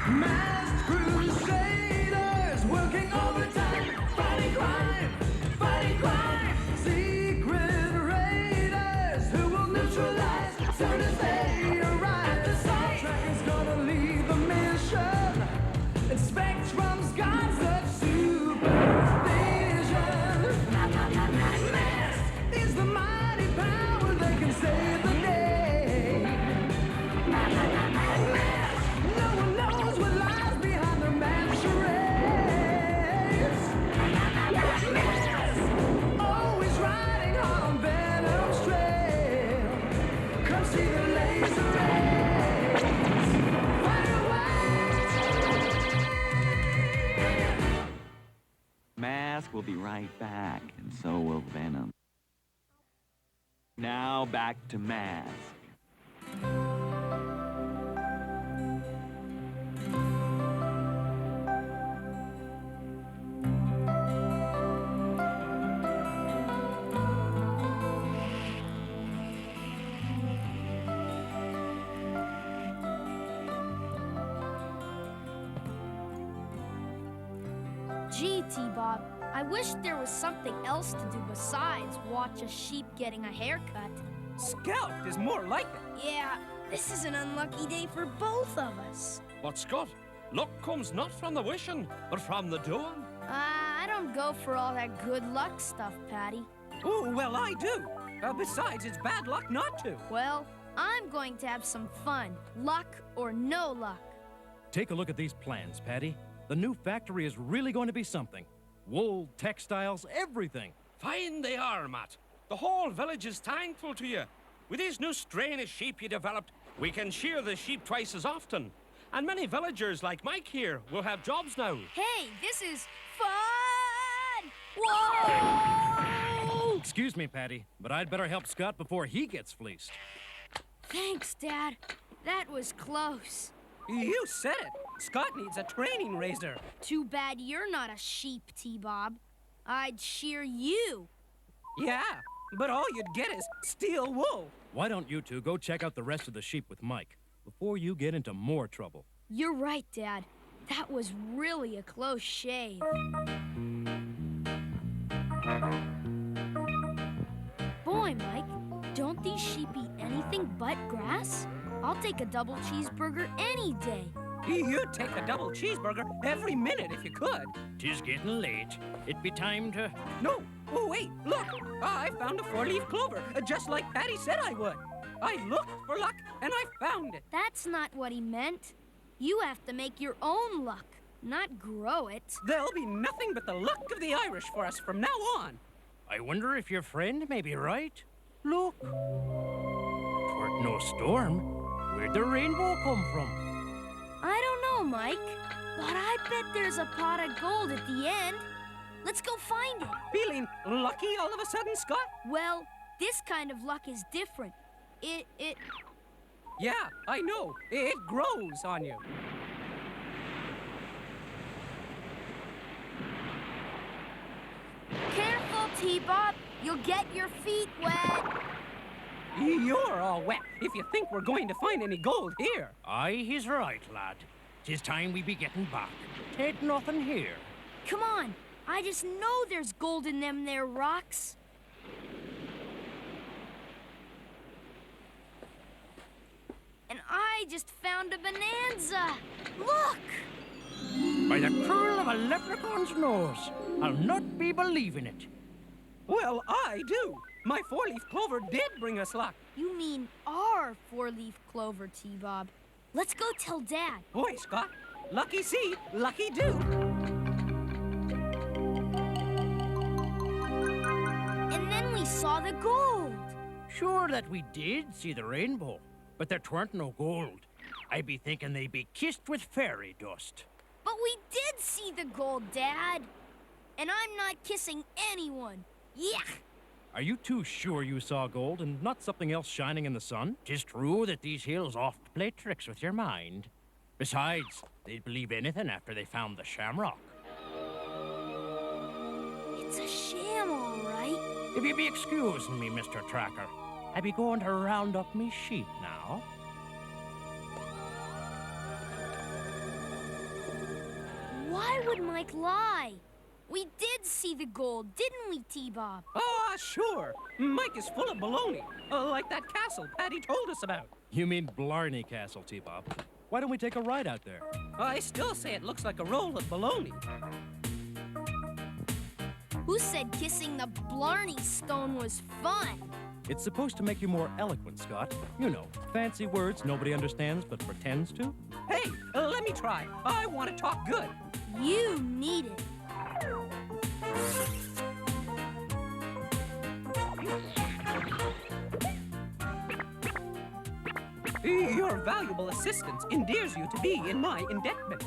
Masked crusaders working overtime, fighting crime, secret raiders who will neutralize soon as they arrive. The soundtrack is gonna lead the mission, and Spectrum's gods of supervision. Mask is the mighty power that can save the day. No one knows what lies behind their mad charades. Mask, always riding hard on Venom's trail. Come see the laser rays. Fire away. M.A.S.K will be right back, and so will Venom. Now back to M.A.S.K. Gee, T-Bob, I wish there was something else to do besides watch a sheep getting a haircut. Scalped is more like it. Yeah, this is an unlucky day for both of us. But Scott, luck comes not from the wishing, but from the doing. I don't go for all that good luck stuff, Patty. Oh, well, I do. Besides, it's bad luck not to. Well, I'm going to have some fun, luck or no luck. Take a look at these plans, Patty. The new factory is really going to be something. Wool, textiles, everything. Fine they are, Matt. The whole village is thankful to you. With this new strain of sheep you developed, we can shear the sheep twice as often. And many villagers like Mike here will have jobs now. Hey, this is fun! Whoa! Excuse me, Patty, but I'd better help Scott before he gets fleeced. Thanks, Dad. That was close. You said it. Scott needs a training razor. Too bad you're not a sheep, T-Bob. I'd shear you. Yeah, but all you'd get is steel wool. Why don't you two go check out the rest of the sheep with Mike before you get into more trouble? You're right, Dad. That was really a close shave. Boy, Mike, don't these sheep eat anything but grass? I'll take a double cheeseburger any day. You'd take a double cheeseburger every minute if you could. 'Tis getting late. It'd be time to... No. Oh, wait, look. I found a four-leaf clover, just like Patty said I would. I looked for luck, and I found it. That's not what he meant. You have to make your own luck, not grow it. There'll be nothing but the luck of the Irish for us from now on. I wonder if your friend may be right. Look. 'Tweren't no storm. Where'd the rainbow come from? I don't know, Mike, but I bet there's a pot of gold at the end. Let's go find it. Feeling lucky all of a sudden, Scott? Well, this kind of luck is different. It... Yeah, I know. It grows on you. Careful, T-Bob. You'll get your feet wet. You're all wet if you think we're going to find any gold here. Aye, he's right, lad. 'Tis time we be getting back. Ain't nothing here. Come on. I just know there's gold in them there rocks. And I just found a bonanza. Look! By the curl of a leprechaun's nose, I'll not be believing it. Well, I do. My four-leaf clover did bring us luck. You mean our four-leaf clover, T-Bob. Let's go tell Dad. Boy, Scott, lucky see, lucky do. And then we saw the gold. Sure that we did see the rainbow, but there tweren't no gold. I be thinking they be kissed with fairy dust. But we did see the gold, Dad. And I'm not kissing anyone. Yuck! Are you too sure you saw gold and not something else shining in the sun? 'Tis true that these hills oft play tricks with your mind. Besides, they'd believe anything after they found the shamrock. It's a ship. If you be excusing me, Mr. Tracker, I be going to round up me sheep now. Why would Mike lie? We did see the gold, didn't we, T-Bob? Oh, sure. Mike is full of baloney, like that castle Patty told us about. You mean Blarney Castle, T-Bob. Why don't we take a ride out there? I still say it looks like a roll of baloney. Who said kissing the Blarney Stone was fun? It's supposed to make you more eloquent, Scott. You know, fancy words nobody understands but pretends to. Hey, let me try. I want to talk good. You need it. Your valuable assistance endears you to be in my indebtment.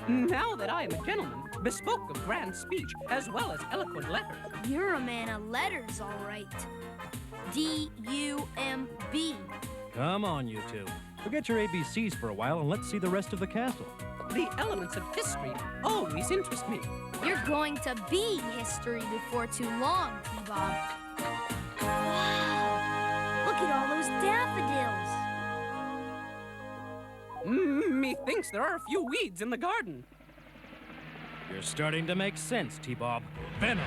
Now that I am a gentleman, bespoke of grand speech as well as eloquent letters. You're a man of letters, all right. D-U-M-B. Come on, you two. Forget your ABCs for a while and let's see the rest of the castle. The elements of history always interest me. You're going to be history before too long, T-Bob. Wow! Look at all those daffodils. Methinks there are a few weeds in the garden. You're starting to make sense, T-Bob. Venom!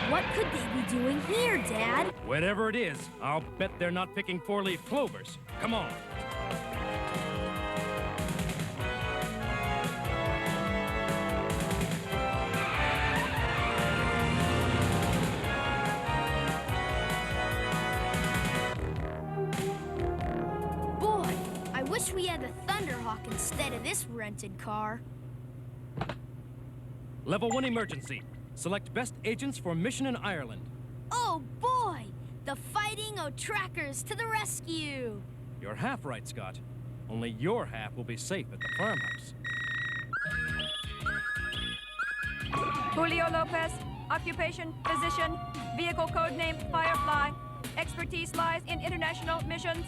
What could they be doing here, Dad? Whatever it is, I'll bet they're not picking four-leaf clovers. Come on. Boy, I wish we had the Thunderhawk instead of this rented car. Level 1 emergency. Select best agents for mission in Ireland. Oh boy! The Fighting O'Trackers to the rescue! You're half right, Scott. Only your half will be safe at the farmhouse. Julio Lopez, occupation, physician, vehicle code name Firefly, expertise lies in international missions.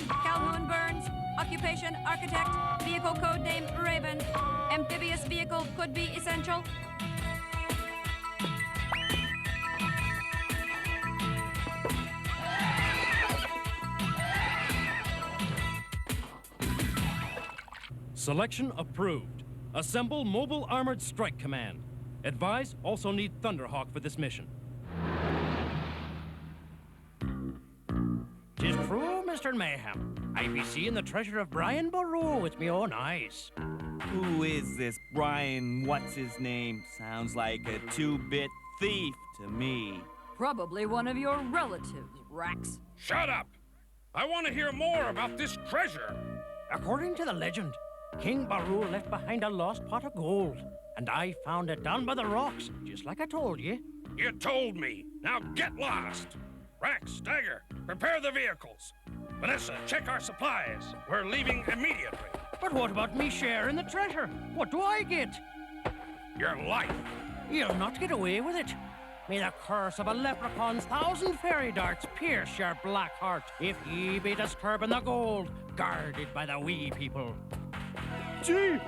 Calhoun Burns, occupation, architect, vehicle code name Raven, amphibious vehicle could be essential. Selection approved. Assemble Mobile Armored Strike Command. Advise, also need Thunderhawk for this mission. 'Tis true, Mr. Mayhem. I be seeing the treasure of Brian Boru with me own eyes. Who is this Brian what's-his-name? Sounds like a two-bit thief to me. Probably one of your relatives, Rax. Shut up! I want to hear more about this treasure. According to the legend, King Boru left behind a lost pot of gold, and I found it down by the rocks, just like I told you. You told me. Now get lost. Rax, Dagger, prepare the vehicles. Vanessa, check our supplies. We're leaving immediately. But what about me share in the treasure? What do I get? Your life. You'll not get away with it. May the curse of a leprechaun's 1,000 fairy darts pierce your black heart if ye be disturbing the gold guarded by the wee people. Gee,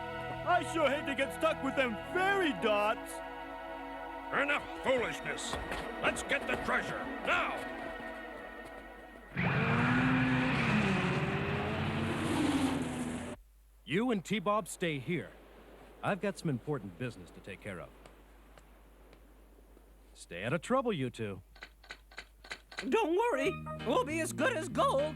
I sure hate to get stuck with them fairy dots. Enough foolishness. Let's get the treasure, now! You and T-Bob stay here. I've got some important business to take care of. Stay out of trouble, you two. Don't worry, we'll be as good as gold.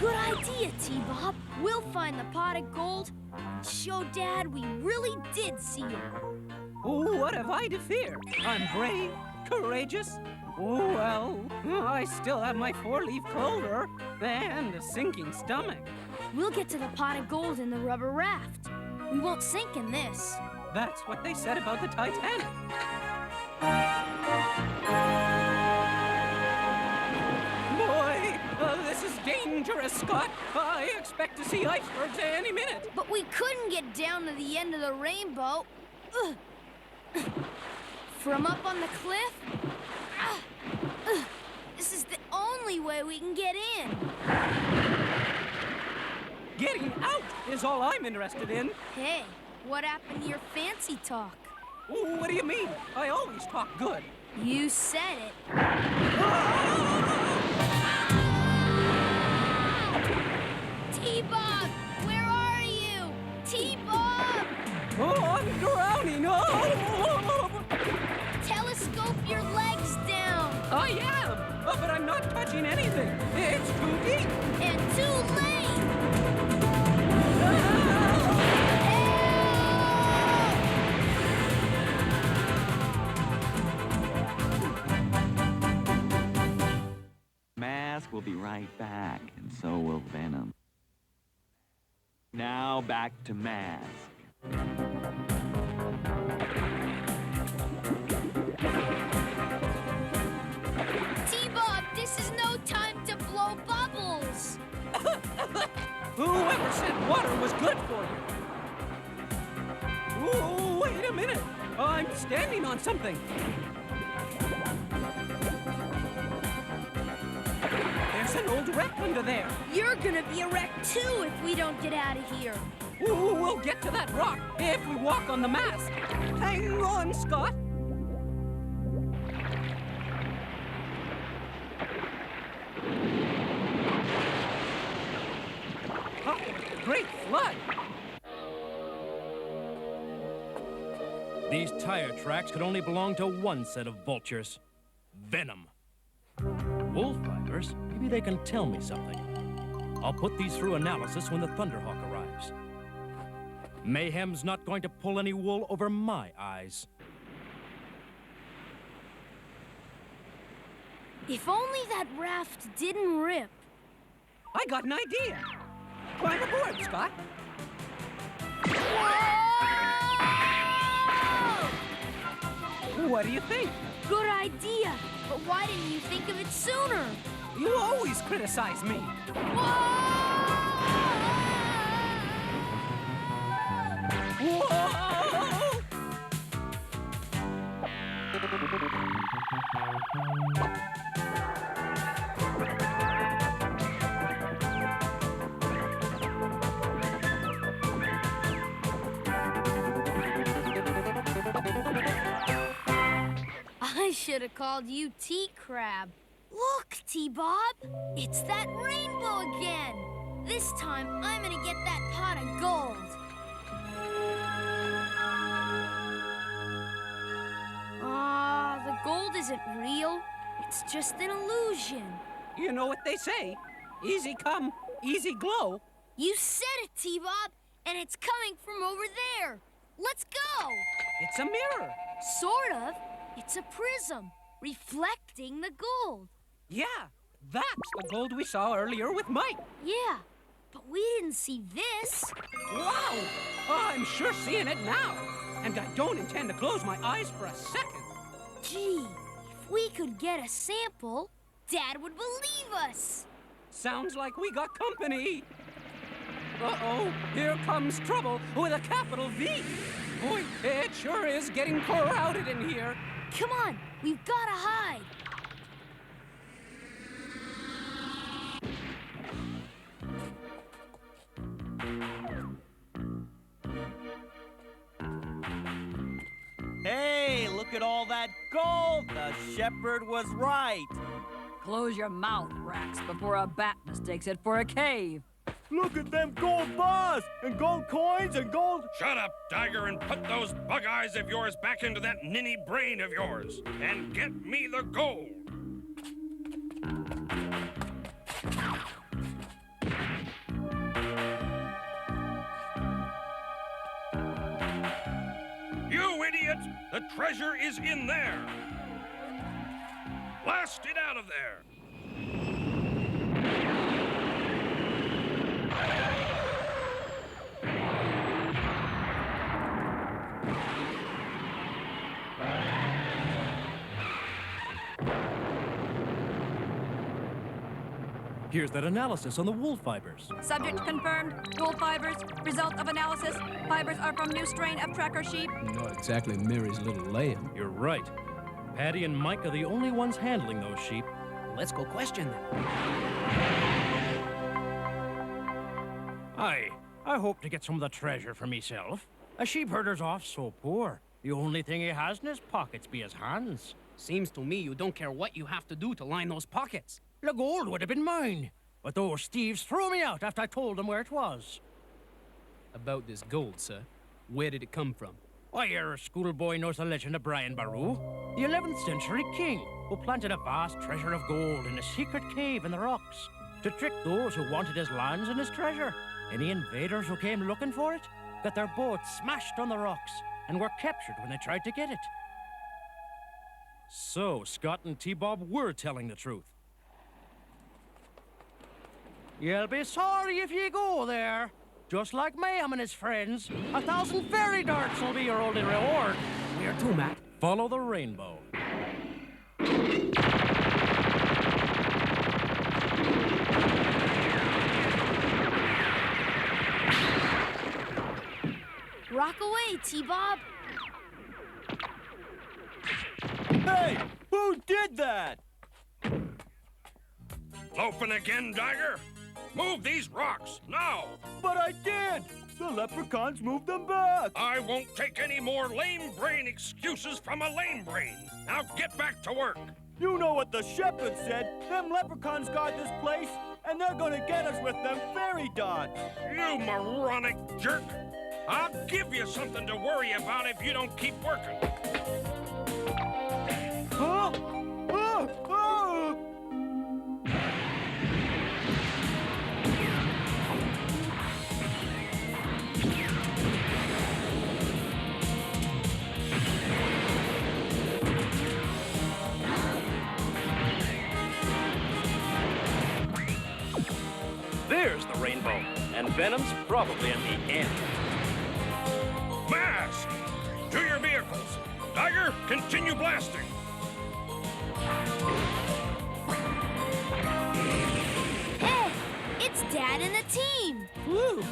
Good idea, T-Bob. We'll find the pot of gold and show Dad we really did see it. What have I to fear? I'm brave, courageous. Well, I still have my four-leaf clover and a sinking stomach. We'll get to the pot of gold in the rubber raft. We won't sink in this. That's what they said about the Titanic. Boy, this is dangerous, Scott. I expect to see icebergs any minute. But we couldn't get down to the end of the rainbow. Ugh. From up on the cliff? This is the way we can get in. Getting out is all I'm interested in. Hey, what happened to your fancy talk? Ooh, what do you mean? I always talk good. You said it. T-Bob, where are you? T-Bob! Oh, I'm drowning! Oh! Telescope your legs down. I am! Oh, but I'm not touching anything. It's too deep. And too late. M.A.S.K will be right back, and so will Venom. Now back to M.A.S.K. T-Bob, this is no time to blow bubbles. Whoever said water was good for you? Ooh, wait a minute. I'm standing on something. There's an old wreck under there. You're gonna be a wreck too if we don't get out of here. Ooh, we'll get to that rock if we walk on the mast. Hang on, Scott. Oh, great flood. These tire tracks could only belong to one set of vultures. Venom. Wolf fibers? Maybe they can tell me something. I'll put these through analysis when the Thunderhawk arrives. Mayhem's not going to pull any wool over my eyes. If only that raft didn't rip. I got an idea. Climb aboard, Scott. Whoa! What do you think? Good idea. But why didn't you think of it sooner? You always criticize me. Whoa! I should have called you T-Crab. Look, T-Bob. It's that rainbow again. This time, I'm gonna get that pot of gold. The gold isn't real. It's just an illusion. You know what they say. Easy come, easy glow. You said it, T-Bob, and it's coming from over there. Let's go. It's a mirror. Sort of. It's a prism, reflecting the gold. Yeah, that's the gold we saw earlier with Mike. Yeah, but we didn't see this. Wow! I'm sure seeing it now. And I don't intend to close my eyes for a second. Gee, if we could get a sample, Dad would believe us. Sounds like we got company. Uh-oh, here comes trouble with a capital V. Boy, it sure is getting crowded in here. Come on, we've got to hide. Hey, look at all that gold! The shepherd was right. Close your mouth, Rax, before a bat mistakes it for a cave. Look at them gold bars and gold coins and gold... Shut up, Tiger, and put those bug eyes of yours back into that ninny brain of yours. And get me the gold. You idiot! The treasure is in there. Blast it out of there. Here's that analysis on the wool fibers. Subject confirmed. Wool fibers. Result of analysis. Fibers are from new strain of tracker sheep. Not exactly Mary's little lamb. You're right. Patty and Mike are the only ones handling those sheep. let's go question them. I hope to get some of the treasure for myself. A sheep herder's off so poor. The only thing he has in his pockets be his hands. Seems to me you don't care what you have to do to line those pockets. The gold would have been mine, but those thieves threw me out after I told them where it was. About this gold, sir, where did it come from? Why, your schoolboy knows the legend of Brian Boru, the 11th century king who planted a vast treasure of gold in a secret cave in the rocks to trick those who wanted his lands and his treasure. Any invaders who came looking for it got their boats smashed on the rocks and were captured when they tried to get it. So, Scott and T-Bob were telling the truth. You'll be sorry if you go there. Just like Mayhem and his friends, 1,000 fairy darts will be your only reward. Where to, Matt? Follow the rainbow. Rock away, T-Bob. Hey, who did that? Loafing again, Dagger? Move these rocks, now! But I did! The leprechauns moved them back! I won't take any more lame brain excuses from a lame brain. Now get back to work. You know what the shepherd said. Them leprechauns guard this place, and they're gonna get us with them fairy dots. You moronic jerk! I'll give you something to worry about if you don't keep working. Huh? Ah! Ah! There's the rainbow, and Venom's probably at the end. M.A.S.K, to your vehicles. Dagger, continue blasting. Hey, it's Dad and the team. Woo!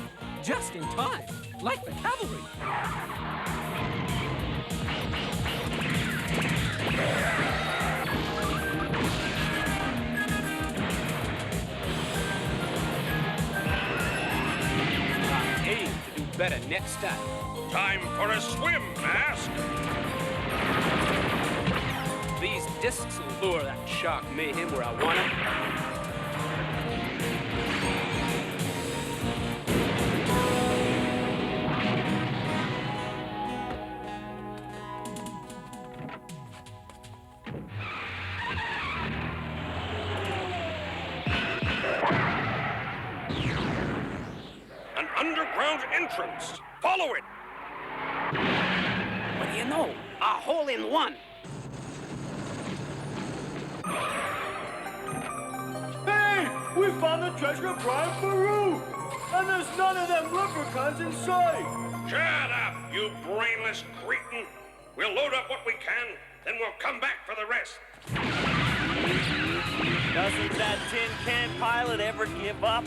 Just in time, like the cavalry. I aim to do better next time. Time for a swim, M.A.S.K. These discs will lure that shark mayhem where I want it. An underground entrance. Follow it. What do you know? A hole-in-one. Hey! We found the treasure of Brian Boru! And there's none of them leprechauns in sight! Shut up, you brainless cretin. We'll load up what we can, then we'll come back for the rest. Doesn't that tin can pilot ever give up?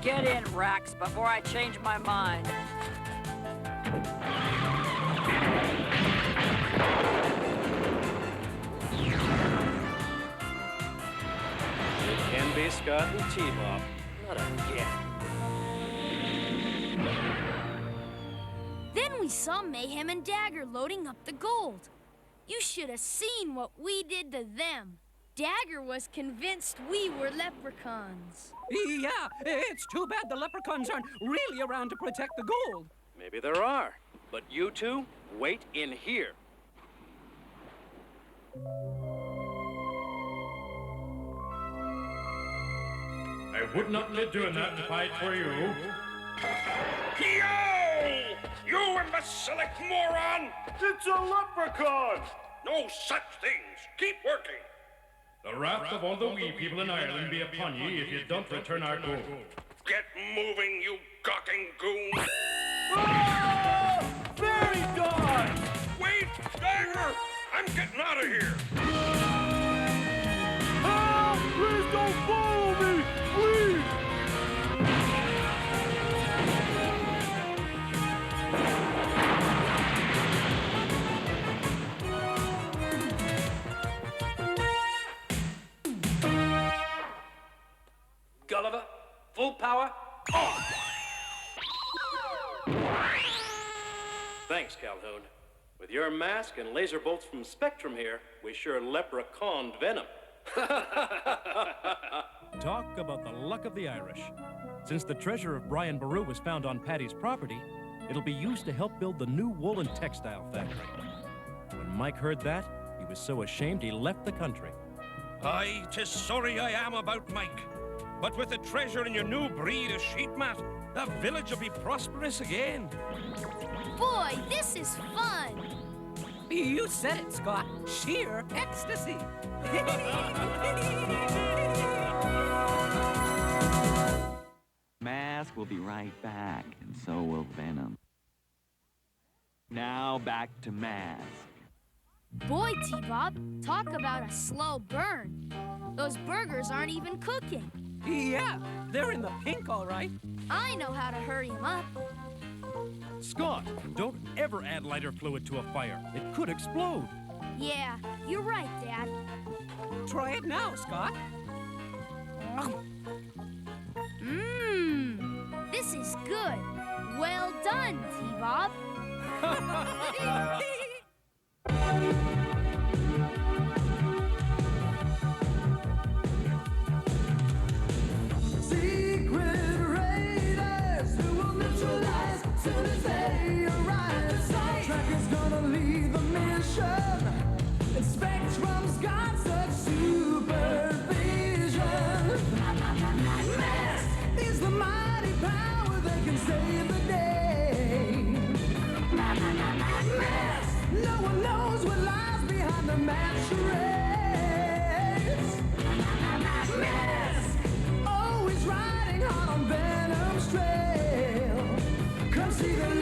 Get in, Rax, before I change my mind. It can be Scott and T-Bob. Not again. Then we saw Mayhem and Dagger loading up the gold. You should have seen what we did to them. Dagger was convinced we were leprechauns. Yeah, it's too bad the leprechauns aren't really around to protect the gold. Maybe there are, but you two, wait in here. I would not be doing that if I were you. Yo! You imbecilic moron! It's a leprechaun! No such things. Keep working. The wrath of all the wee people in Ireland be upon ye if you don't return our gold. Get moving, you gawking goon. Ah! Fairy dots! Wait, Dagger! I'm getting out of here. Ah! Please don't follow me! Please! power on! Thanks, Calhoun. With your mask and laser bolts from Spectrum here, we sure leprechauned Venom. Talk about the luck of the Irish. Since the treasure of Brian Boru was found on Patty's property, it'll be used to help build the new wool and textile factory. When Mike heard that, he was so ashamed he left the country. Aye, 'tis sorry I am about Mike. But with the treasure in your new breed of sheep, Matt, the village will be prosperous again. Boy, this is fun! You said it, Scott. Sheer ecstasy. M.A.S.K will be right back, and so will Venom. Now back to M.A.S.K. Boy, T-Bob, talk about a slow burn. Those burgers aren't even cooking. Yeah, they're in the pink, all right. I know how to hurry them up. Scott, don't ever add lighter fluid to a fire. It could explode. Yeah, you're right, Dad. Try it now, Scott. Mmm, this is good. Well done, T-Bob. Secret raiders who will neutralize soon as they arrive. Tracker's gonna lead the mission, and Spectrum's got such supervision. M.A.S.K is the mighty power that can save the day. M.A.S.K, no one knows what lies behind the mad charades. M.A.S.K, always riding hard on Venom's trail. Come see the